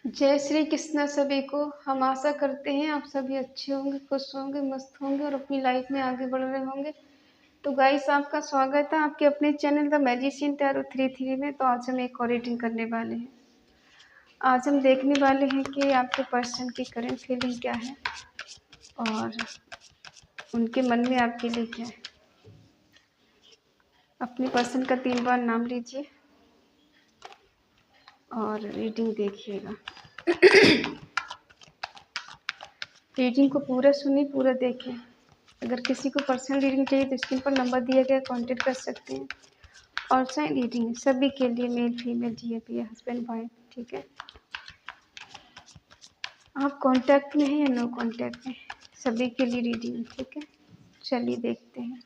जय श्री कृष्णा सभी को। हम आशा करते हैं आप सभी अच्छे होंगे, खुश होंगे, मस्त होंगे और अपनी लाइफ में आगे बढ़ रहे होंगे। तो गाइस, आपका स्वागत है आपके अपने चैनल द मैजिशियन टैरो 33 में। तो आज हम एक और रीडिंग करने वाले हैं। आज हम देखने वाले हैं कि आपके पर्सन की करंट फीलिंग क्या है और उनके मन में आपके लिए क्या है। अपने पर्सन का 3 बार नाम लीजिए और रीडिंग देखिएगा। रीडिंग को पूरा सुनिए, पूरा देखें। अगर किसी को पर्सनल रीडिंग चाहिए तो स्क्रीन पर नंबर दिया गया, कांटेक्ट कर सकते हैं। और साइन रीडिंग सभी के लिए, male female GAP husband wife, ठीक है। आप कांटेक्ट में हैं या नो कांटेक्ट में, सभी के लिए रीडिंग, ठीक है। चलिए देखते हैं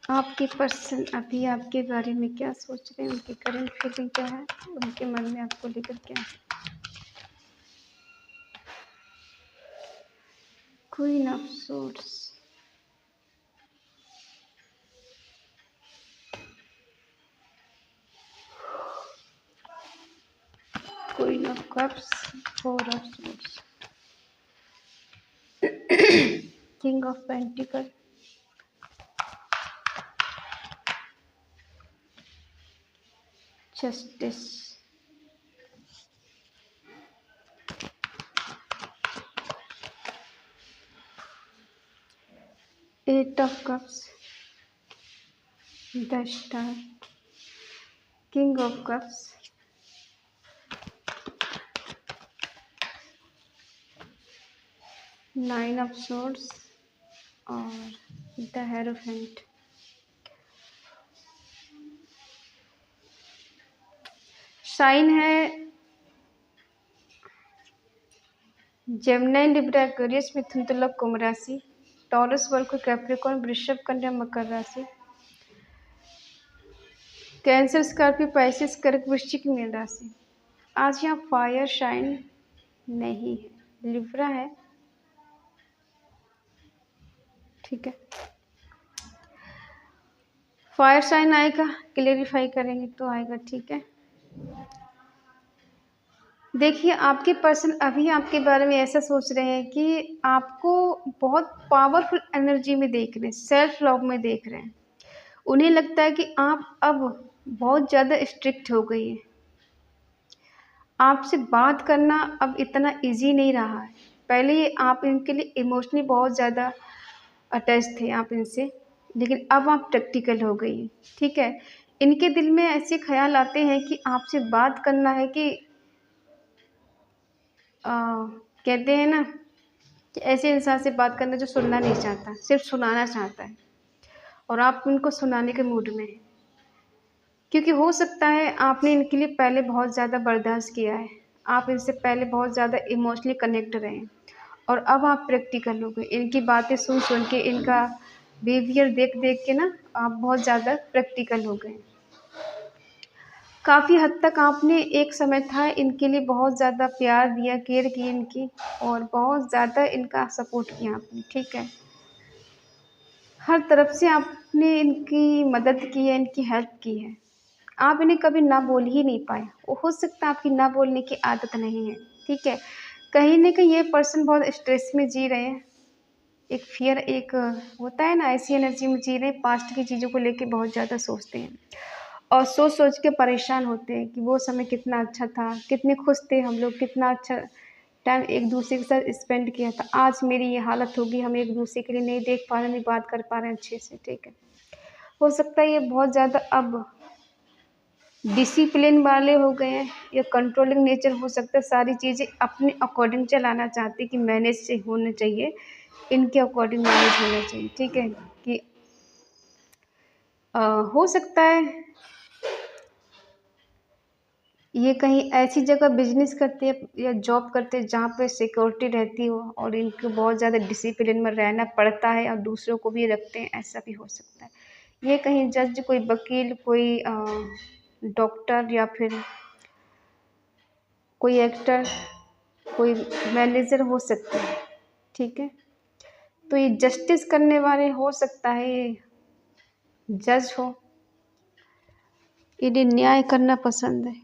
आपके पर्सन अभी आपके बारे में क्या सोच रहे हैं, उनकी करंट फीलिंग क्या है, उनके मन में आपको लेकर क्या है। Queen of swords, queen of cups, 4 of swords, king of pentacle, justice, eight of cups, the star, king of cups, 9 of swords और द हेरोफेंट। साइन है जेमिनी, लिब्रा, एक्वेरियस, मिथुन, तुला, कुंभ राशि, टॉरस, वर्गो, कैप्रिकॉर्न, वृषभ, कन्या, मकर राशि, कैंसर, स्कॉर्पियो, पाइसेस, कर्क, वृश्चिक, मीन राशि। आज यहाँ फायर साइन नहीं है, लिब्रा है, ठीक है। फायर साइन आएगा, क्लेरिफाई करेंगे तो आएगा, ठीक है। देखिए, आपके पर्सन अभी आपके बारे में ऐसा सोच रहे हैं कि आपको बहुत पावरफुल एनर्जी में देख रहे हैं, सेल्फ लव में देख रहे हैं। उन्हें लगता है कि आप अब बहुत ज़्यादा स्ट्रिक्ट हो गई हैं। आपसे बात करना अब इतना इजी नहीं रहा है। पहले ये आप इनके लिए इमोशनली बहुत ज़्यादा अटैच थे आप इनसे, लेकिन अब आप प्रैक्टिकल हो गई हैं, ठीक है। इनके दिल में ऐसे ख्याल आते हैं कि आपसे बात करना है कि कहते हैं ना कि ऐसे इंसान से बात करना जो सुनना नहीं चाहता, सिर्फ सुनाना चाहता है, और आप उनको सुनाने के मूड में हैं। क्योंकि हो सकता है आपने इनके लिए पहले बहुत ज़्यादा बर्दाश्त किया है, आप इनसे पहले बहुत ज़्यादा इमोशनली कनेक्ट रहे हैं, और अब आप प्रैक्टिकल हो गए। इनकी बातें सुन सुन के, इनका बिहेवियर देख देख के ना आप बहुत ज़्यादा प्रैक्टिकल हो गए। काफ़ी हद तक आपने, एक समय था इनके लिए बहुत ज़्यादा प्यार दिया, केयर की इनकी, और बहुत ज़्यादा इनका सपोर्ट किया आपने, ठीक है। हर तरफ से आपने इनकी मदद की है, इनकी हेल्प की है। आप इन्हें कभी ना बोल ही नहीं पाए। वो हो सकता है आपकी ना बोलने की आदत नहीं है, ठीक है। कहीं न कहीं ये पर्सन बहुत स्ट्रेस में जी रहे हैं। एक फ़ियर, एक होता है ना, ऐसी एनर्जी में जी रहे हैं, पास्ट की चीज़ों को लेके बहुत ज़्यादा सोचते हैं और सोच-सोच के परेशान होते हैं कि वो समय कितना अच्छा था, कितने खुश थे हम लोग, कितना अच्छा टाइम एक-दूसरे के साथ स्पेंड किया था। आज मेरी ये हालत हो गई, हम एक-दूसरे के लिए नहीं देख पा रहे हैं, नहीं बात कर पा रहे हैं अच्छे से, ठीक है। हो सकता है ये बहुत ज़्यादा अब डिसिप्लिन वाले हो गए हैं, या कंट्रोलिंग नेचर हो सकता है। सारी चीज़ें अपने अकॉर्डिंग चलाना चाहते हैं कि मैनेज से होना चाहिए, इनके अकॉर्डिंग मैनेज होना चाहिए, ठीक है। कि हो सकता है ये कहीं ऐसी जगह बिजनेस करते हैं या जॉब करते हैं जहाँ पे सिक्योरिटी रहती हो, और इनको बहुत ज़्यादा डिसिप्लिन में रहना पड़ता है और दूसरों को भी रखते हैं, ऐसा भी हो सकता है। ये कहीं जज, कोई वकील, कोई डॉक्टर, या फिर कोई एक्टर, कोई मैनेजर हो सकते हैं, ठीक है। तो ये जस्टिस करने वाले हो सकता है, ये जज हो, इन्हें न्याय करना पसंद है।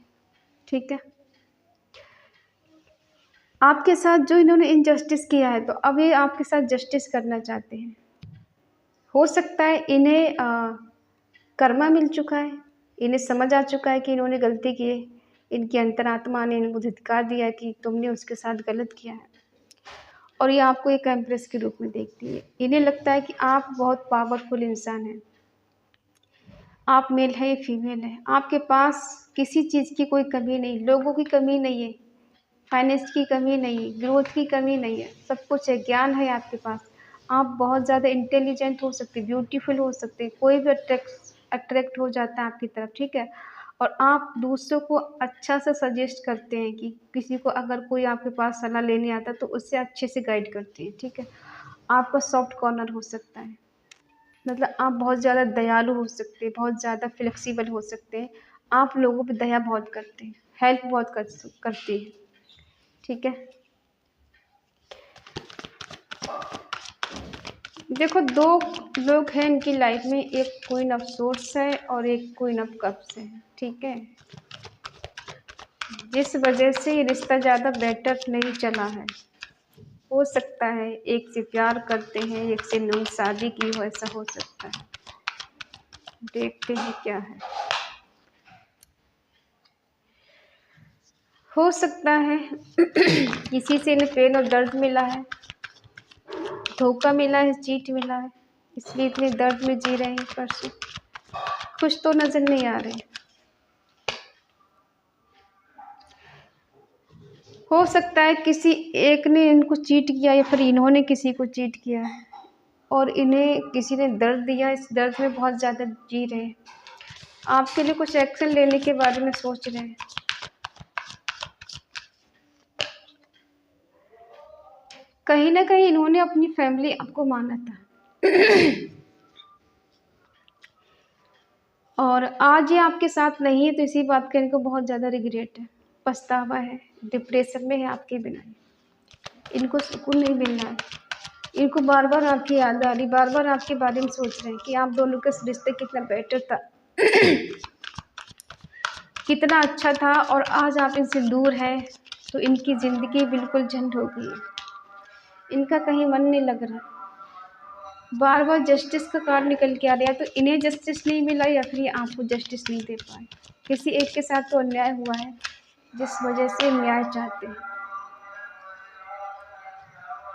ठीक है। आपके साथ जो इन्होंने इनजस्टिस किया है, तो अब ये आपके साथ जस्टिस करना चाहते हैं। हो सकता है इन्हें कर्मा मिल चुका है, इन्हें समझ आ चुका है कि इन्होंने गलती की है। इनकी अंतरात्मा ने इनको धिक्कार दिया कि तुमने उसके साथ गलत किया है, और ये आपको एक एम्प्रेस के रूप में देखती है। इन्हें लगता है कि आप बहुत पावरफुल इंसान हैं, आप मेल है या फीमेल है, आपके पास किसी चीज़ की कोई कमी नहीं, लोगों की कमी नहीं है, फाइनेंस की कमी नहीं है, ग्रोथ की कमी नहीं है, सब कुछ है, ज्ञान है आपके पास। आप बहुत ज़्यादा इंटेलिजेंट हो सकते, ब्यूटीफुल हो सकते, कोई भी अट्रैक्ट हो जाता है आपकी तरफ, ठीक है। और आप दूसरों को अच्छा से सजेस्ट करते हैं कि किसी को अगर कोई आपके पास सलाह लेने आता है तो उससे अच्छे से गाइड करते हैं, ठीक है। आपका सॉफ्ट कॉर्नर हो सकता है, मतलब आप बहुत ज़्यादा दयालु हो सकते हैं, बहुत ज़्यादा फ्लेक्सिबल हो सकते हैं, आप लोगों पे दया बहुत करते हैं, हेल्प बहुत करते हैं, ठीक है। देखो, दो लोग हैं इनकी लाइफ में, एक क्वीन ऑफ सोर्ड्स है और एक क्वीन ऑफ कप्स है, ठीक है। जिस वजह से ये रिश्ता ज़्यादा बेटर नहीं चला है। हो सकता है एक से प्यार करते हैं, एक से नई शादी की हो, ऐसा हो सकता है। देखते हैं क्या है। हो सकता है किसी से इन्हें पेन और दर्द मिला है, धोखा मिला है, चीट मिला है, इसलिए इतने दर्द में जी रहे हैं परसों। खुश तो नजर नहीं आ रहे। हो सकता है किसी एक ने इनको चीट किया या फिर इन्होंने किसी को चीट किया है और इन्हें किसी ने दर्द दिया, इस दर्द में बहुत ज़्यादा जी रहे हैं। आपके लिए कुछ एक्शन लेने के बारे में सोच रहे हैं। कहीं ना कहीं इन्होंने अपनी फैमिली आपको माना था और आज ये आपके साथ नहीं है, तो इसी बात का इनको बहुत ज़्यादा रिग्रेट है, पछतावा है, डिप्रेशन में है आपके बिना। इनको सुकून नहीं मिल रहा है, इनको बार बार आपकी याद आ रही, बार बार आपके बारे में सोच रहे हैं कि आप दोनों का रिश्ता कितना बेटर था कितना अच्छा था, और आज आप इनसे दूर हैं तो इनकी ज़िंदगी बिल्कुल झंड हो गई है। इनका कहीं मन नहीं लग रहा, बार बार जस्टिस का कार्ड निकल के आ रहा है, तो इन्हें जस्टिस नहीं मिला या फिर ये आपको जस्टिस नहीं दे पाए। किसी एक के साथ तो अन्याय हुआ है जिस वजह से न्याय चाहते हैं,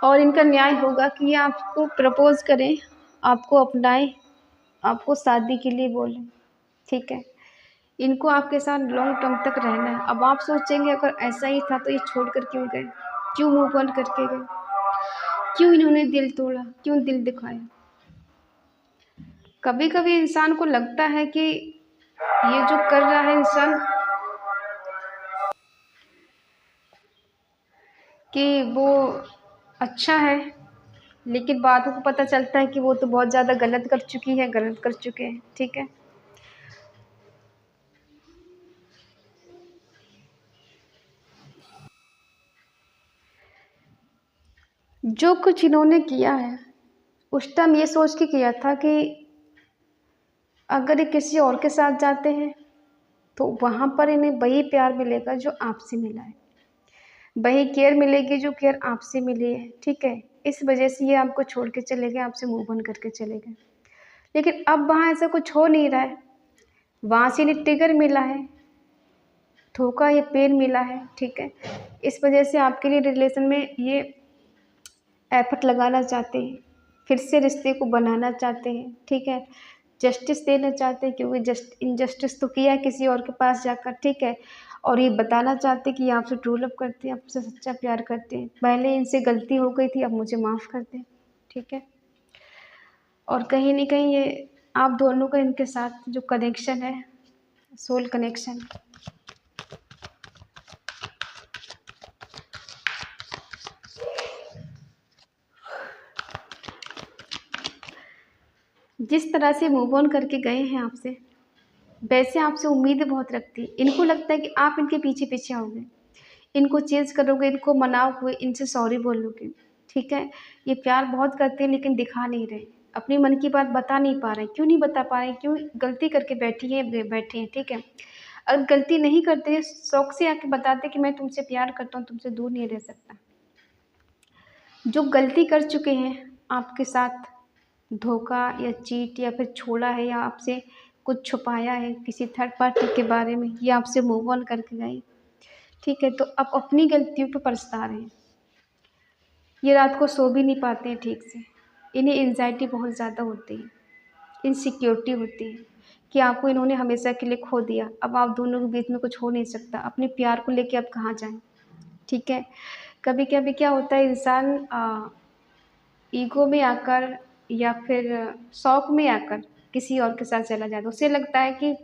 और इनका न्याय होगा कि ये आपको प्रपोज करें, आपको अपनाएं, आपको शादी के लिए बोलें, ठीक है। इनको आपके साथ लॉन्ग टर्म तक रहना है। अब आप सोचेंगे अगर ऐसा ही था तो ये छोड़ कर क्यों गए, क्यों मूव ऑन करके गए, क्यों इन्होंने दिल तोड़ा, क्यों दिल दिखाया। कभी कभी इंसान को लगता है कि ये जो कर रहा है इंसान, कि वो अच्छा है, लेकिन बाद में पता चलता है कि वो तो बहुत ज़्यादा गलत कर चुकी है, गलत कर चुके हैं, ठीक है। जो कुछ इन्होंने किया है उस टाइम ये सोच के किया था कि अगर ये किसी और के साथ जाते हैं तो वहाँ पर इन्हें वही प्यार मिलेगा जो आपसे मिला है, वही केयर मिलेगी जो केयर आपसे मिली है, ठीक है। इस वजह से ये आपको छोड़ के चले गए, आपसे मूव ऑन करके चले गए। लेकिन अब वहाँ ऐसा कुछ हो नहीं रहा है, वहाँ से इन्हें ट्रिगर मिला है, धोखा या पेन मिला है, ठीक है। इस वजह से आपके लिए रिलेशन में ये एफर्ट लगाना चाहते हैं, फिर से रिश्ते को बनाना चाहते हैं, ठीक है। जस्टिस देना चाहते हैं क्योंकि इनजस्टिस तो किया है किसी और के पास जाकर, ठीक है। और ये बताना चाहते हैं कि ये आपसे ट्रू लव करते हैं, आपसे सच्चा प्यार करते हैं, पहले इनसे गलती हो गई थी, अब मुझे माफ़ कर दें, ठीक है। और कहीं ना कहीं ये आप दोनों का इनके साथ जो कनेक्शन है, सोल कनेक्शन, जिस तरह से मूव ऑन करके गए हैं आपसे, वैसे आपसे उम्मीदें बहुत रखती है। इनको लगता है कि आप इनके पीछे पीछे आओगे, इनको चेंज करोगे, इनको मनाओगे, इनसे सॉरी बोलोगे, ठीक है। ये प्यार बहुत करते हैं लेकिन दिखा नहीं रहे, अपनी मन की बात बता नहीं पा रहे। क्यों नहीं बता पा रहे, क्यों गलती करके बैठे हैं, ठीक है। अगर गलती नहीं करते, शौक से आके बताते कि मैं तुमसे प्यार करता हूँ, तुमसे दूर नहीं रह सकता। जो गलती कर चुके हैं आपके साथ, धोखा या चीट या फिर छोड़ा है या आपसे कुछ छुपाया है किसी थर्ड पार्टी के बारे में, या आपसे मूव ऑन करके गए, ठीक है, तो आप अपनी गलतियों पे पछता रहे हैं। ये रात को सो भी नहीं पाते हैं ठीक से, इन्हें एंजाइटी बहुत ज़्यादा होती है, इनसिक्योरिटी होती है कि आपको इन्होंने हमेशा के लिए खो दिया, अब आप दोनों के बीच में कुछ हो नहीं सकता, अपने प्यार को लेके अब कहाँ जाएं, ठीक है। कभी कभी क्या होता है, इंसान ईगो में आकर या फिर शौक में आकर किसी और के साथ चला जाता है। उसे लगता है कि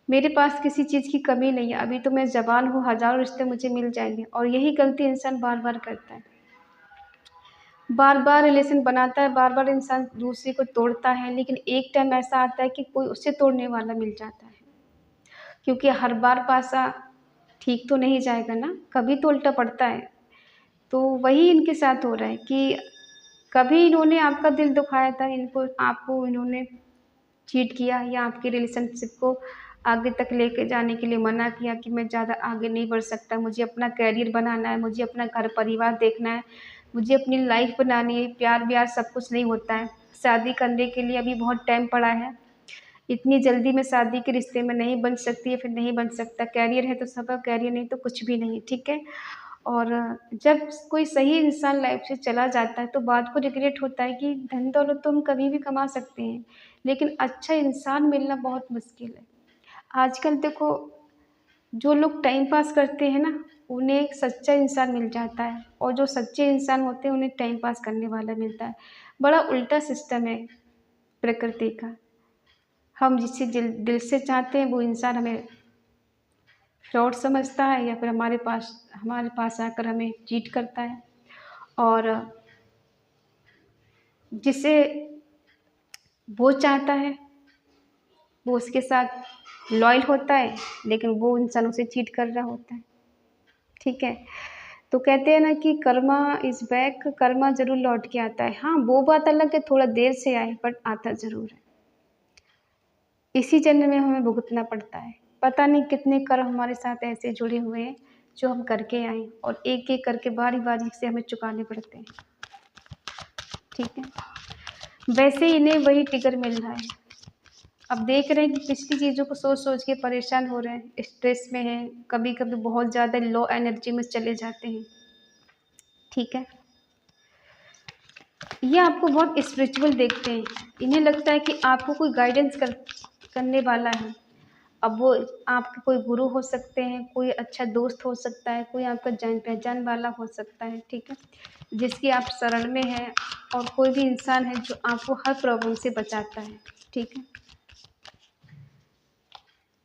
मेरे पास किसी चीज़ की कमी नहीं है, अभी तो मैं जवान हूँ, हज़ारों रिश्ते मुझे मिल जाएंगे, और यही गलती इंसान बार बार करता है। बार बार रिलेशन बनाता है, बार बार इंसान दूसरे को तोड़ता है, लेकिन एक टाइम ऐसा आता है कि कोई उसे तोड़ने वाला मिल जाता है, क्योंकि हर बार पासा ठीक तो नहीं जाएगा ना, कभी तो उल्टा पड़ता है। तो वही इनके साथ हो रहा है कि कभी इन्होंने आपका दिल दुखाया था, इनको आपको इन्होंने चीट किया या आपके रिलेशनशिप को आगे तक लेके जाने के लिए मना किया कि मैं ज़्यादा आगे नहीं बढ़ सकता, मुझे अपना करियर बनाना है, मुझे अपना घर परिवार देखना है, मुझे अपनी लाइफ बनानी है, प्यार व्यार सब कुछ नहीं होता है, शादी करने के लिए अभी बहुत टाइम पड़ा है, इतनी जल्दी मैं शादी के रिश्ते में नहीं बन सकती या फिर नहीं बन सकता, करियर है तो सबका, करियर नहीं तो कुछ भी नहीं, ठीक है। और जब कोई सही इंसान लाइफ से चला जाता है तो बात को रिग्रेट होता है कि धन दौलत तो हम कभी भी कमा सकते हैं, लेकिन अच्छा इंसान मिलना बहुत मुश्किल है। आजकल देखो, जो लोग टाइम पास करते हैं ना, उन्हें एक सच्चा इंसान मिल जाता है, और जो सच्चे इंसान होते हैं उन्हें टाइम पास करने वाला मिलता है। बड़ा उल्टा सिस्टम है प्रकृति का। हम जिसे दिल दिल से चाहते हैं वो इंसान हमें फ्रॉड समझता है, या फिर हमारे पास आकर हमें चीट करता है। और जिसे वो चाहता है वो उसके साथ लॉयल होता है, लेकिन वो इंसान उसे चीट कर रहा होता है, ठीक है। तो कहते हैं ना कि कर्मा इज बैक, कर्मा जरूर लौट के आता है। हाँ, वो बात अलग है, थोड़ा देर से आए बट आता जरूर है। इसी जन्म में हमें भुगतना पड़ता है। पता नहीं कितने कर्म हमारे साथ ऐसे जुड़े हुए हैं जो हम करके आए, और एक एक करके बारी बारी से हमें चुकाने पड़ते हैं, ठीक है। वैसे इन्हें वही टिगर मिल रहा है। अब देख रहे हैं कि पिछली चीज़ों को सोच सोच के परेशान हो रहे हैं, स्ट्रेस में हैं, कभी कभी बहुत ज़्यादा लो एनर्जी में चले जाते हैं, ठीक है। ये आपको बहुत स्पिरिचुअल देखते हैं, इन्हें लगता है कि आपको कोई गाइडेंस करने वाला है। अब वो आपके कोई गुरु हो सकते हैं, कोई अच्छा दोस्त हो सकता है, कोई आपका जान पहचान वाला हो सकता है, ठीक है, जिसकी आप शरण में हैं, और कोई भी इंसान है जो आपको हर प्रॉब्लम से बचाता है, ठीक है।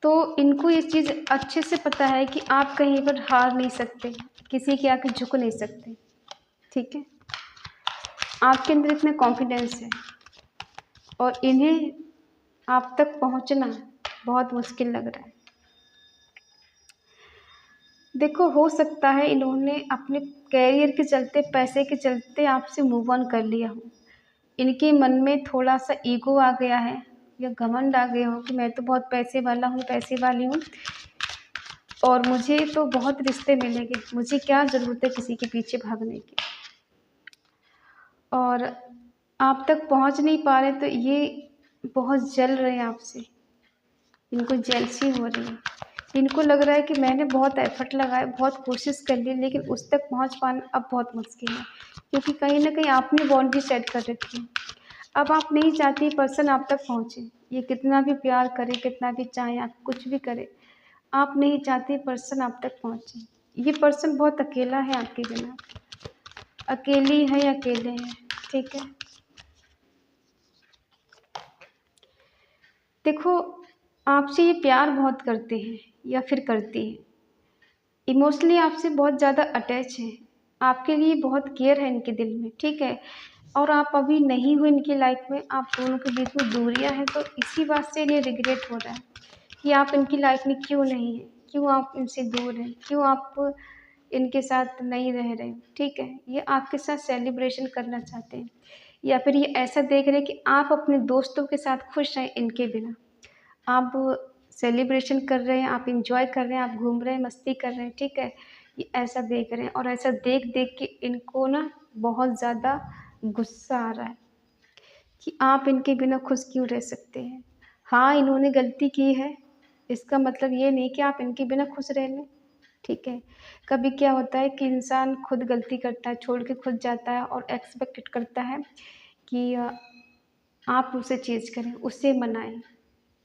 तो इनको ये चीज़ अच्छे से पता है कि आप कहीं पर हार नहीं सकते, किसी के आगे झुक नहीं सकते, ठीक है। आपके अंदर इतना कॉन्फिडेंस है, और इन्हें आप तक पहुंचना बहुत मुश्किल लग रहा है। देखो, हो सकता है इन्होंने अपने कैरियर के चलते, पैसे के चलते आपसे मूव ऑन कर लिया हो। इनके मन में थोड़ा सा ईगो आ गया है, या घमंड आ गया हो कि मैं तो बहुत पैसे वाला हूँ, पैसे वाली हूँ, और मुझे तो बहुत रिश्ते मिलेंगे, मुझे क्या ज़रूरत है किसी के पीछे भागने की। और आप तक पहुँच नहीं पा रहे, तो ये बहुत जल रहे हैं आपसे, इनको जेलसी हो रही है। इनको लग रहा है कि मैंने बहुत एफर्ट लगाए, बहुत कोशिश कर ली, लेकिन उस तक पहुंच पाना अब बहुत मुश्किल है, क्योंकि कहीं ना कहीं आपने बाउंड्री सेट कर रखी है। अब आप नहीं चाहती पर्सन आप तक पहुंचे, ये कितना भी प्यार करे, कितना भी चाहे, आप कुछ भी करे, आप नहीं चाहती पर्सन आप तक पहुंचे। ये पर्सन बहुत अकेला है आपके बिना, अकेली है, अकेले हैं, ठीक है। देखो, आपसे ये प्यार बहुत करते हैं या फिर करती है, इमोशनली आपसे बहुत ज़्यादा अटैच हैं, आपके लिए बहुत केयर है इनके दिल में, ठीक है। और आप अभी नहीं हो इनकी लाइफ में, आप दोनों के बीच में दूरियां हैं, तो इसी बात से इन्हें रिग्रेट हो रहा है कि आप इनकी लाइफ में क्यों नहीं हैं, क्यों आप इनसे दूर हैं, क्यों आप इनके साथ नहीं रह रहे, ठीक है। ये आपके साथ सेलिब्रेशन करना चाहते हैं, या फिर ये ऐसा देख रहे हैं कि आप अपने दोस्तों के साथ खुश हैं इनके बिना। आप सेलिब्रेशन कर रहे हैं, आप एंजॉय कर रहे हैं, आप घूम रहे हैं, मस्ती कर रहे हैं, ठीक है। ये ऐसा देख रहे हैं और ऐसा देख देख के इनको ना बहुत ज़्यादा गुस्सा आ रहा है कि आप इनके बिना खुश क्यों रह सकते हैं। हाँ, इन्होंने गलती की है, इसका मतलब ये नहीं कि आप इनके बिना खुश रह लें, ठीक है। कभी क्या होता है कि इंसान खुद गलती करता है, छोड़ के खुद जाता है और एक्सपेक्ट करता है कि आप उसे चेंज करें, उसे मनाएं,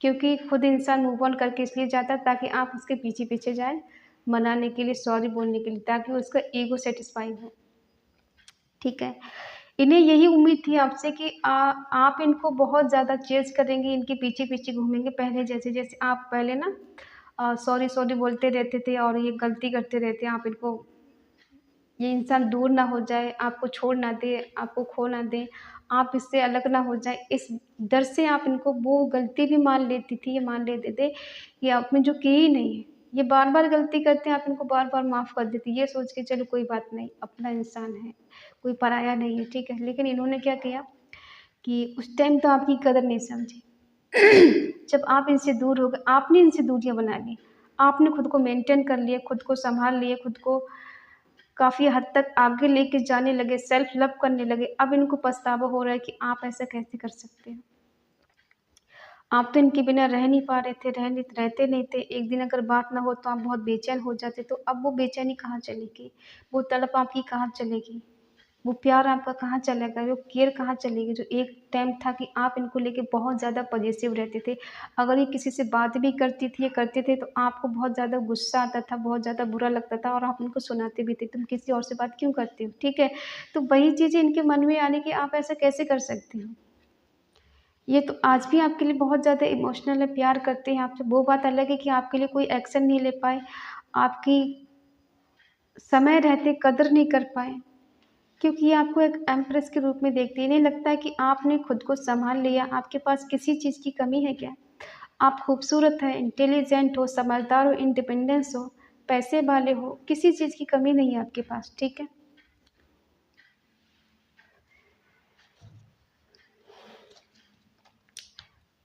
क्योंकि खुद इंसान मूव ऑन करके इसलिए जाता है ताकि आप उसके पीछे पीछे जाएं, मनाने के लिए, सॉरी बोलने के लिए, ताकि उसका ईगो सेटिस्फाई हो, ठीक है। इन्हें यही उम्मीद थी आपसे कि आप इनको बहुत ज़्यादा चेज़ करेंगे, इनके पीछे पीछे घूमेंगे, पहले जैसे जैसे आप पहले ना सॉरी सॉरी बोलते रहते थे और ये गलती करते रहते, आप इनको, ये इंसान दूर ना हो जाए, आपको छोड़ ना दे, आपको खो ना दे, आप इससे अलग ना हो जाए, इस डर से आप इनको वो गलती भी मान लेती थी, ये मान लेते थे कि आपने जो की ही नहीं है, ये बार बार गलती करते हैं, आप इनको बार बार माफ़ कर देती, ये सोच के चलो कोई बात नहीं, अपना इंसान है, कोई पराया नहीं है, ठीक है। लेकिन इन्होंने क्या किया कि उस टाइम तो आपकी कदर नहीं समझी। जब आप इनसे दूर हो गए, आपने इनसे दूरियां बना ली, आपने खुद को मेंटेन कर लिया, खुद को संभाल लिया, खुद को काफ़ी हद तक आगे लेके जाने लगे, सेल्फ लव करने लगे। अब इनको पछतावा हो रहा है कि आप ऐसा कैसे कर सकते हो। आप तो इनके बिना रह नहीं पा रहे थे, रहते नहीं थे। एक दिन अगर बात ना हो तो आप बहुत बेचैन हो जाते, तो अब वो बेचैनी कहाँ चलेगी? वो तड़प आपकी कहाँ चलेगी? वो प्यार आपका कहाँ चलेगा? वो केयर कहाँ चलेगी? जो एक टाइम था कि आप इनको लेके बहुत ज़्यादा पॉज़ेसिव रहते थे। अगर ये किसी से बात भी करती थी या करते थे तो आपको बहुत ज़्यादा गुस्सा आता था, बहुत ज़्यादा बुरा लगता था और आप उनको सुनाते भी थे, तुम किसी और से बात क्यों करते हो? ठीक है? तो वही चीज़ें इनके मन में आने कि आप ऐसा कैसे कर सकते हो? ये तो आज भी आपके लिए बहुत ज़्यादा इमोशनल है, प्यार करते हैं आपसे। वो बात अलग है कि आपके लिए कोई एक्शन नहीं ले पाए, आपकी समय रहते कदर नहीं कर पाए। क्योंकि ये आपको एक एम्प्रेस के रूप में देखती है। इन्हें लगता है कि आपने खुद को सँभाल लिया, आपके पास किसी चीज़ की कमी है क्या? आप खूबसूरत हैं, इंटेलिजेंट हो, समझदार हो, इंडिपेंडेंस हो, पैसे वाले हो, किसी चीज़ की कमी नहीं है आपके पास, ठीक है?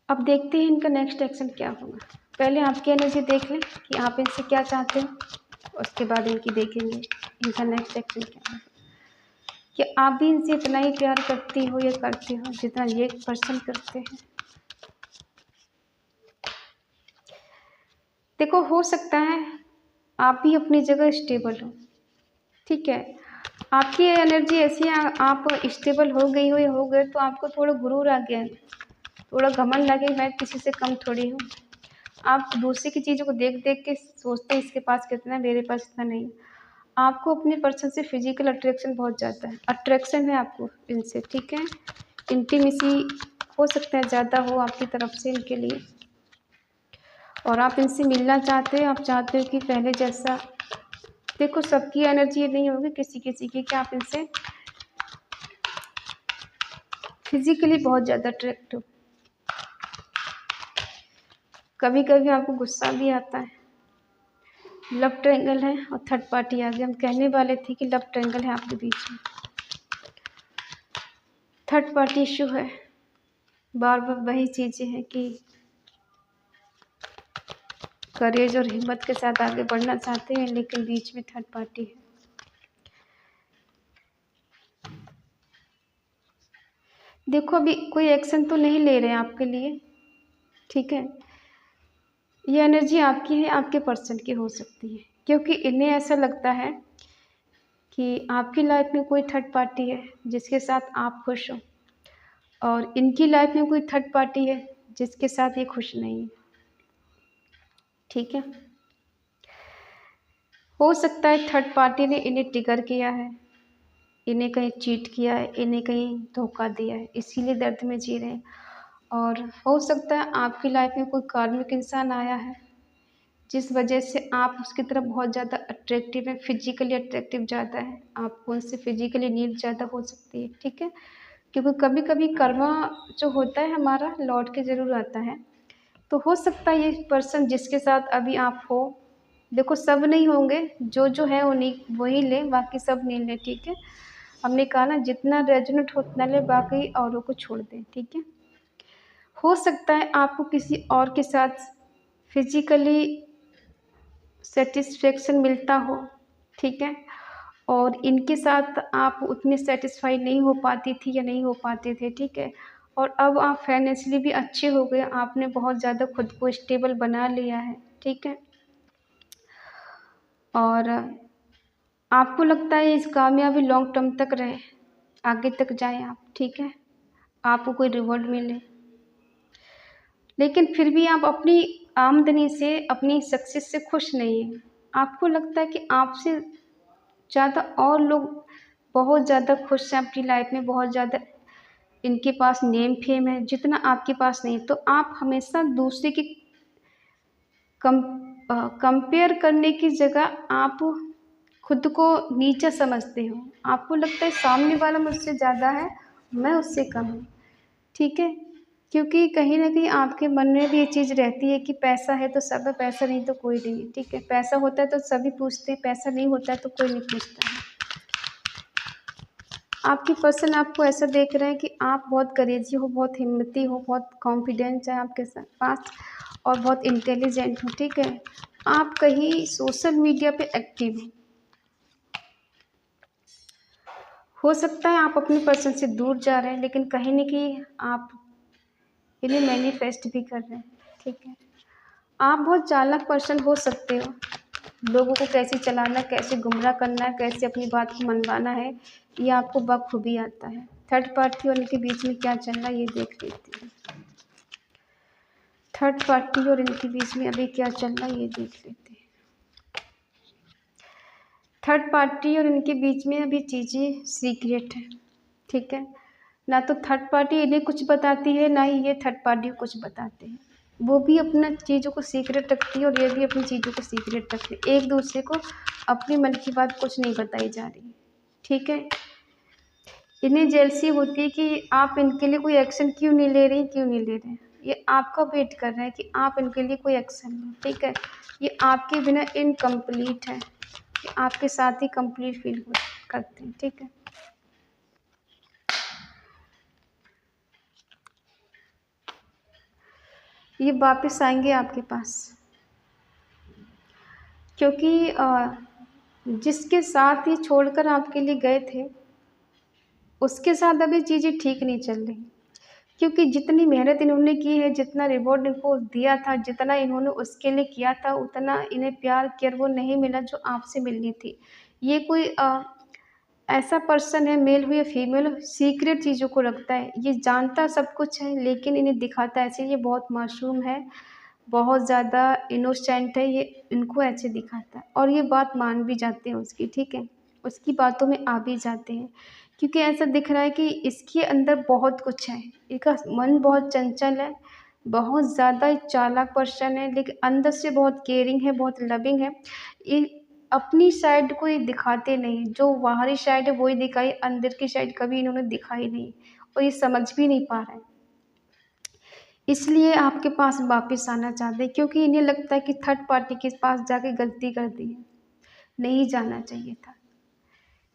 अब देखते हैं इनका नेक्स्ट एक्शन क्या होगा। पहले आपकी एनर्जी देख लें कि आप इनसे क्या चाहते हो, उसके बाद इनकी देखेंगे इनका नेक्स्ट एक्शन क्या है। कि आप भी इनसे इतना ही प्यार करती हो या करते हो जितना ये पर्सन करते हैं। देखो, हो सकता है आप भी अपनी जगह स्टेबल हो, ठीक है। आपकी एनर्जी ऐसी है, आप स्टेबल हो गई हो या हो गए तो आपको थोड़ा गुरूर आ गया है, थोड़ा घमंड लगे, मैं किसी से कम थोड़ी हूँ। आप दूसरे की चीज़ों को देख देख के सोचते हैं इसके पास कितना है, मेरे पास इतना नहीं। आपको अपने पर्सन से फिजिकल अट्रैक्शन बहुत ज़्यादा है, अट्रैक्शन है आपको इनसे, ठीक है। इंटीमेसी हो सकता है ज़्यादा हो आपकी तरफ से इनके लिए, और आप इनसे मिलना चाहते हो, आप चाहते हो कि पहले जैसा। देखो, सबकी एनर्जी ये नहीं होगी, किसी किसी की कि आप इनसे फिजिकली बहुत ज़्यादा अट्रैक्ट हो। कभी कभी आपको गुस्सा भी आता है। लव ट्रायंगल है और थर्ड पार्टी आ गई। हम कहने वाले थे कि लव ट्रायंगल है आपके बीच में, थर्ड पार्टी इशू है। बार बार वही चीज़ें हैं कि करेज और हिम्मत के साथ आगे बढ़ना चाहते हैं, लेकिन बीच में थर्ड पार्टी है। देखो, अभी कोई एक्शन तो नहीं ले रहे हैं आपके लिए, ठीक है। ये एनर्जी आपकी है, आपके पर्सन की हो सकती है, क्योंकि इन्हें ऐसा लगता है कि आपकी लाइफ में कोई थर्ड पार्टी है जिसके साथ आप खुश हो, और इनकी लाइफ में कोई थर्ड पार्टी है जिसके साथ ये खुश नहीं है, ठीक है। हो सकता है थर्ड पार्टी ने इन्हें ट्रिगर किया है, इन्हें कहीं चीट किया है, इन्हें कहीं धोखा दिया है, इसीलिए दर्द में जी रहे हैं। और हो सकता है आपकी लाइफ में कोई कार्मिक इंसान आया है जिस वजह से आप उसकी तरफ बहुत ज़्यादा अट्रैक्टिव है, फिजिकली अट्रैक्टिव ज़्यादा है, आपको उनसे फिजिकली नीड ज़्यादा हो सकती है, ठीक है। क्योंकि कभी कभी कर्मा जो होता है हमारा लौट के ज़रूर आता है। तो हो सकता है ये पर्सन जिसके साथ अभी आप हो, देखो सब नहीं होंगे, जो है उन्हीं वही ले, बाकी सब नहीं ले, ठीक है। हमने कहा ना, जितना रेजोनेट हो उतना ले, बाकी औरों को छोड़ दें, ठीक है। हो सकता है आपको किसी और के साथ फिजिकली सेटिस्फेक्शन मिलता हो, ठीक है, और इनके साथ आप उतने सेटिस्फाई नहीं हो पाती थी या नहीं हो पाते थे, ठीक है, और अब आप फाइनेंशियली भी अच्छे हो गए, आपने बहुत ज़्यादा खुद को स्टेबल बना लिया है, ठीक है, और आपको लगता है इस कामयाबी लॉन्ग टर्म तक रहे, आगे तक जाएँ आप, ठीक है, आपको कोई रिवॉर्ड मिले। लेकिन फिर भी आप अपनी आमदनी से, अपनी सक्सेस से खुश नहीं हैं। आपको लगता है कि आपसे ज़्यादा और लोग बहुत ज़्यादा खुश हैं अपनी लाइफ में, बहुत ज़्यादा इनके पास नेम फेम है, जितना आपके पास नहीं। तो आप हमेशा दूसरे की कंपेयर करने की जगह आप खुद को नीचा समझते हो। आपको लगता है सामने वाला मुझसे ज़्यादा है, मैं उससे कम हूँ, ठीक है? क्योंकि कहीं न कहीं आपके मन में भी ये चीज़ रहती है कि पैसा है तो सब है, पैसा नहीं तो कोई नहीं है, ठीक है? पैसा होता है तो सभी पूछते हैं, पैसा नहीं होता है तो कोई नहीं पूछता है। आपकी पर्सन आपको ऐसा देख रहे हैं कि आप बहुत करेजी हो, बहुत हिम्मती हो, बहुत कॉन्फिडेंस है आपके पास और बहुत इंटेलिजेंट हो, ठीक है? आप कहीं सोशल मीडिया पे एक्टिव हो सकता है आप अपने पर्सन से दूर जा रहे हैं, लेकिन कहीं न कहीं आप इन्हें मैनिफेस्ट भी कर रहे हैं, ठीक है? आप बहुत चालाक पर्सन हो सकते हो। लोगों को कैसे चलाना, कैसे गुमराह करना है, कैसे अपनी बात को मनवाना है, ये आपको बखूबी आता है। थर्ड पार्टी और इनके बीच में क्या चल रहा है, ये देख लेते हैं। थर्ड पार्टी और इनके बीच में अभी क्या चल रहा है, ये देख लेते हैं। थर्ड पार्टी और इनके बीच में अभी चीज़ें सीक्रेट है, ठीक है? ना तो थर्ड पार्टी इन्हें कुछ बताती है, ना ही ये थर्ड पार्टी को कुछ बताते हैं। वो भी अपना चीज़ों को सीक्रेट रखती है और ये भी अपनी चीज़ों को सीक्रेट रखते हैं। एक दूसरे को अपने मन की बात कुछ नहीं बताई जा रही, ठीक है? इन्हें जेलसी होती है कि आप इनके लिए कोई एक्शन क्यों नहीं ले रही, क्यों नहीं ले रहे। ये आपका वेट कर रहे हैं कि आप इनके लिए कोई एक्शन लें, ठीक है? ये आपके बिना इनकम्प्लीट है, ये आपके साथ ही कंप्लीट फील करते हैं, ठीक है? ये वापस आएंगे आपके पास, क्योंकि जिसके साथ ये छोड़कर आपके लिए गए थे, उसके साथ अभी चीज़ें ठीक नहीं चल रही, क्योंकि जितनी मेहनत इन्होंने की है, जितना रिवॉर्ड इनको दिया था, जितना इन्होंने उसके लिए किया था, उतना इन्हें प्यार केयर वो नहीं मिला जो आपसे मिलनी थी। ये कोई ऐसा पर्सन है, मेल हो या फीमेल, सीक्रेट चीज़ों को रखता है। ये जानता सब कुछ है, लेकिन इन्हें दिखाता ऐसे, ये बहुत मासूम है, बहुत ज़्यादा इनोसेंट है, ये इनको ऐसे दिखाता है और ये बात मान भी जाते हैं उसकी, ठीक है? उसकी बातों में आ भी जाते हैं, क्योंकि ऐसा दिख रहा है कि इसके अंदर बहुत कुछ है। इसका मन बहुत चंचल है, बहुत ज़्यादा चालाक पर्सन है, लेकिन अंदर से बहुत केयरिंग है, बहुत लविंग है। ये अपनी साइड को ये दिखाते नहीं, जो बाहरी साइड है वही दिखाई, अंदर की साइड कभी इन्होंने दिखाई नहीं और ये समझ भी नहीं पा रहे हैं। इसलिए आपके पास वापस आना चाहते हैं, क्योंकि इन्हें लगता है कि थर्ड पार्टी के पास जाके गलती कर दी है, नहीं जाना चाहिए था,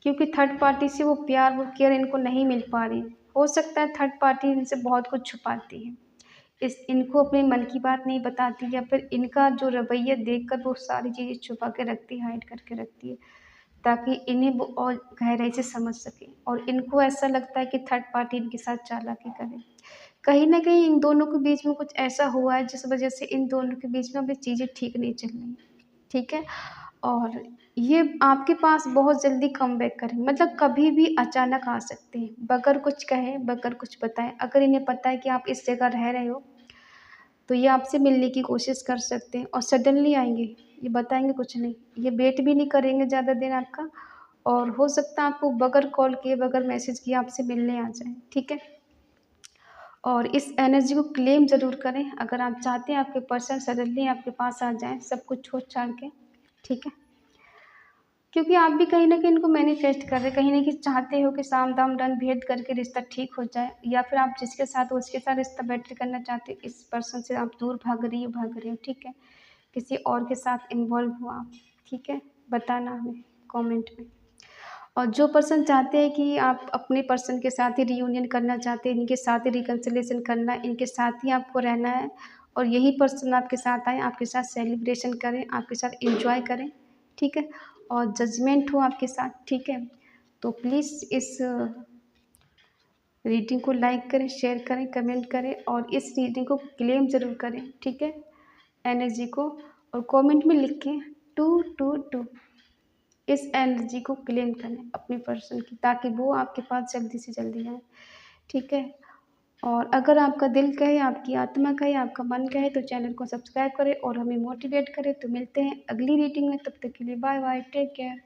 क्योंकि थर्ड पार्टी से वो प्यार, वो केयर इनको नहीं मिल पा रही। हो सकता है थर्ड पार्टी इनसे बहुत कुछ छुपाती है, इनको अपने मन की बात नहीं बताती, या फिर इनका जो रवैया देखकर वो सारी चीज़ें छुपा के रखती है, हाइड करके रखती है, ताकि इन्हें वो और गहराई से समझ सकें और इनको ऐसा लगता है कि थर्ड पार्टी इनके साथ चालाकी करे। कहीं न कहीं इन दोनों के बीच में कुछ ऐसा हुआ है जिस वज़ह से इन दोनों के बीच में अभी चीज़ें ठीक नहीं चल रही, ठीक है? और ये आपके पास बहुत जल्दी कमबैक करें, मतलब कभी भी अचानक आ सकते हैं, बगैर कुछ कहे, बगैर कुछ बताए। अगर इन्हें पता है कि आप इस जगह रह रहे हो, तो ये आपसे मिलने की कोशिश कर सकते हैं और सडनली आएँगे, ये बताएँगे कुछ नहीं। ये वेट भी नहीं करेंगे ज़्यादा देर आपका, और हो सकता है आपको बगैर कॉल किए, बगैर मैसेज किए आपसे मिलने आ जाएँ, ठीक है? और इस एनर्जी को क्लेम ज़रूर करें, अगर आप चाहते हैं आपके पर्सन सडनली आपके पास आ जाएँ, सब कुछ छोड़-छाड़ के, ठीक है? क्योंकि आप भी कहीं न कहीं इनको मैनिफेस्ट कर रहे हैं, कहीं न कहीं चाहते हो कि साम-दाम, दंड-भेद करके रिश्ता ठीक हो जाए, या फिर आप जिसके साथ हो उसके साथ रिश्ता बेटर करना चाहते हो, इस पर्सन से आप दूर भाग रही हो, ठीक है? किसी और के साथ इन्वॉल्व हो आप, ठीक है? बताना हमें कमेंट में। और जो पर्सन चाहते हैं कि आप अपने पर्सन के साथ ही रियूनियन करना चाहते हैं, इनके साथ ही रिकन्सिलिएशन करना है, इनके साथ ही आपको रहना है और यही पर्सन आपके साथ आए, आपके साथ सेलिब्रेशन करें, आपके साथ एंजॉय करें, ठीक है, और जजमेंट हो आपके साथ, ठीक है। तो प्लीज़ इस रीडिंग को लाइक करें, शेयर करें, कमेंट करें और इस रीडिंग को क्लेम ज़रूर करें, ठीक है, एनर्जी को, और कमेंट में लिखें 222, इस एनर्जी को क्लेम करें अपनी पर्सन की, ताकि वो आपके पास जल्दी से जल्दी आए, ठीक है। और अगर आपका दिल कहे, आपकी आत्मा कहे, आपका मन कहे तो चैनल को सब्सक्राइब करें और हमें मोटिवेट करें। तो मिलते हैं अगली रीडिंग में, तब तक के लिए बाय बाय, टेक केयर।